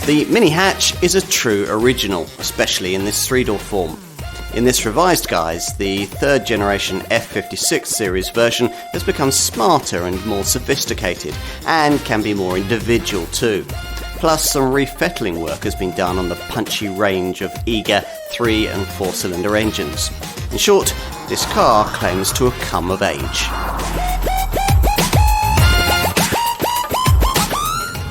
The mini hatch is a true original, especially in this three-door form. In this revised guise, the third generation F56 series version has become smarter and more sophisticated, and can be more individual too. Plus, some refettling work has been done on the punchy range of eager 3 and 4 cylinder engines. In short, this car claims to have come of age.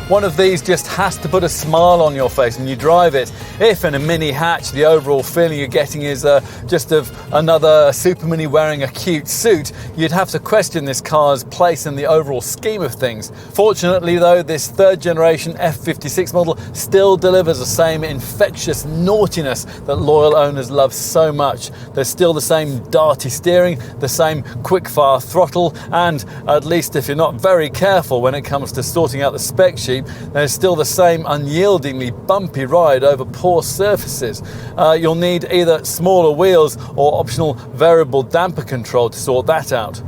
One of these just has to put a smile on your face when you drive it. If in a mini hatch the overall feeling you're getting is just of another Super Mini wearing a cute suit, you'd have to question this car's place in the overall scheme of things. Fortunately though, this third generation F56 model still delivers the same infectious naughtiness that loyal owners love so much. There's still the same darty steering, the same quick-fire throttle, and at least if you're not very careful when it comes to sorting out the spec sheet, there's still the same unyieldingly bumpy ride over poor surfaces. You'll need either smaller wheels or optional variable damper control to sort that out.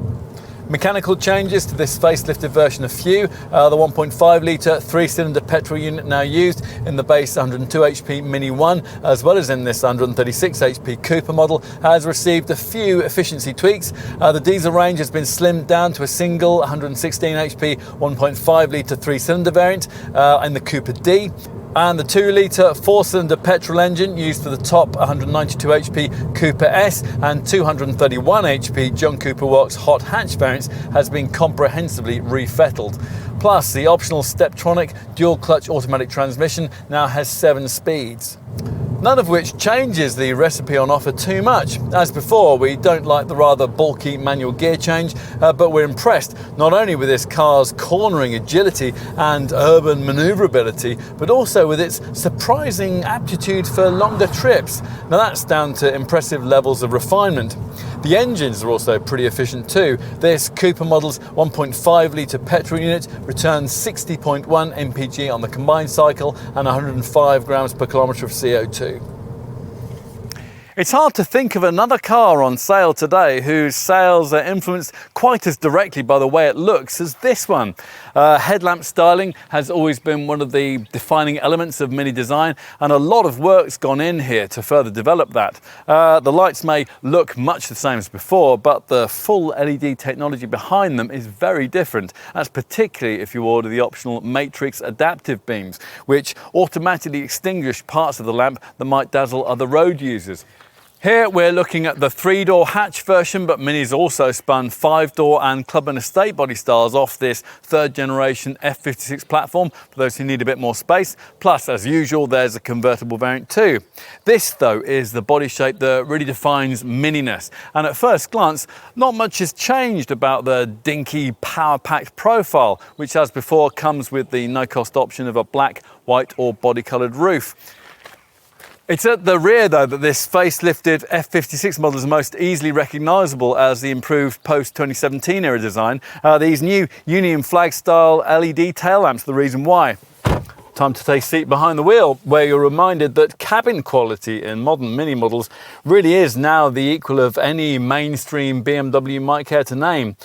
Mechanical changes to this facelifted version are few. The 1.5 litre 3-cylinder petrol unit now used in the base 102 HP Mini 1, as well as in this 136 HP Cooper model, has received a few efficiency tweaks. The diesel range has been slimmed down to a single 116 HP 1.5 litre 3-cylinder variant in the Cooper D. And the 2 litre 4-cylinder petrol engine used for the top 192 HP Cooper S and 231 HP John Cooper Works hot hatch variants has been comprehensively refettled. Plus, the optional Steptronic dual clutch automatic transmission now has 7 speeds. None of which changes the recipe on offer too much. As before, we don't like the rather bulky manual gear change, but we're impressed not only with this car's cornering agility and urban manoeuvrability, but also with its surprising aptitude for longer trips. Now that's down to impressive levels of refinement. The engines are also pretty efficient too. This Cooper model's 1.5 litre petrol unit returns 60.1 mpg on the combined cycle and 105 grams per kilometre of CO2. It's hard to think of another car on sale today whose sales are influenced quite as directly by the way it looks as this one. Headlamp styling has always been one of the defining elements of Mini design, and a lot of work's gone in here to further develop that. The lights may look much the same as before, but the full LED technology behind them is very different. That's particularly if you order the optional Matrix adaptive beams, which automatically extinguish parts of the lamp that might dazzle other road users. Here we're looking at the 3-door hatch version, but Mini's also spun 5-door and club and estate body styles off this third generation F56 platform for those who need a bit more space. Plus, as usual, there's a convertible variant too. This though is the body shape that really defines Mininess, and at first glance not much has changed about the dinky power-packed profile, which as before comes with the no-cost option of a black, white or body-coloured roof. It's at the rear though that this facelifted F56 model is most easily recognisable as the improved post-2017 era design. These new Union flag style LED tail lamps are the reason why. Time to take a seat behind the wheel, where you're reminded that cabin quality in modern Mini models really is now the equal of any mainstream BMW you might care to name.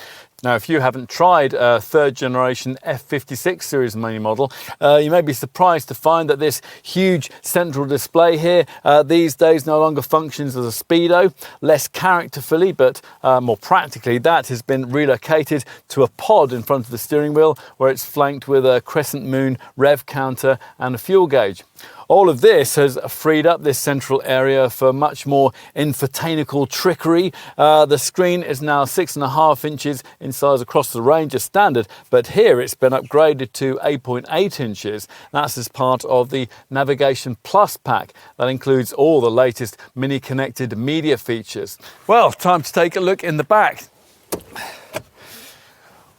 Now, if you haven't tried a third generation F56 series Mini model, you may be surprised to find that this huge central display here these days no longer functions as a speedo. Less characterfully, but more practically, that has been relocated to a pod in front of the steering wheel, where it's flanked with a crescent moon rev counter and a fuel gauge. All of this has freed up this central area for much more infotainical trickery. The screen is now 6.5 inches in size across the range as standard, but here it's been upgraded to 8.8 inches. That's as part of the Navigation Plus pack. That includes all the latest Mini connected media features. Well, time to take a look in the back.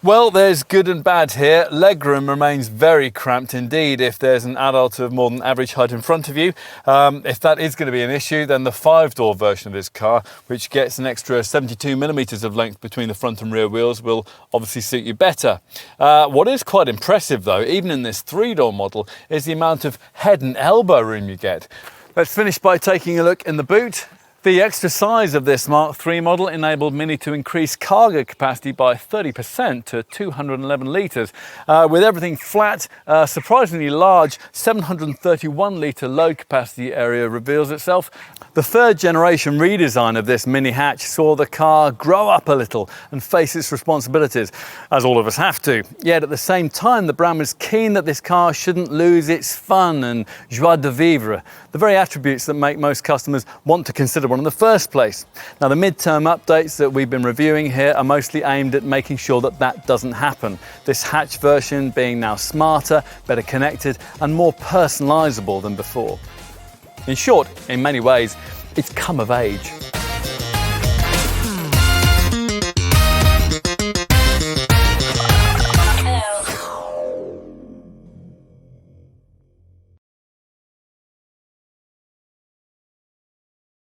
Well, there's good and bad here. Legroom remains very cramped indeed if there's an adult of more than average height in front of you. If that is going to be an issue, then the 5-door version of this car, which gets an extra 72mm of length between the front and rear wheels, will obviously suit you better. What is quite impressive though, even in this 3-door model, is the amount of head and elbow room you get. Let's finish by taking a look in the boot. The extra size of this Mark III model enabled Mini to increase cargo capacity by 30% to 211 litres. With everything flat, a surprisingly large 731 litre load capacity area reveals itself. The third generation redesign of this Mini hatch saw the car grow up a little and face its responsibilities, as all of us have to. Yet at the same time, the brand was keen that this car shouldn't lose its fun and joie de vivre, the very attributes that make most customers want to consider one in the first place. Now, the mid-term updates that we've been reviewing here are mostly aimed at making sure that that doesn't happen. This hatch version being now smarter, better connected and more personalisable than before. In short, in many ways, it's come of age.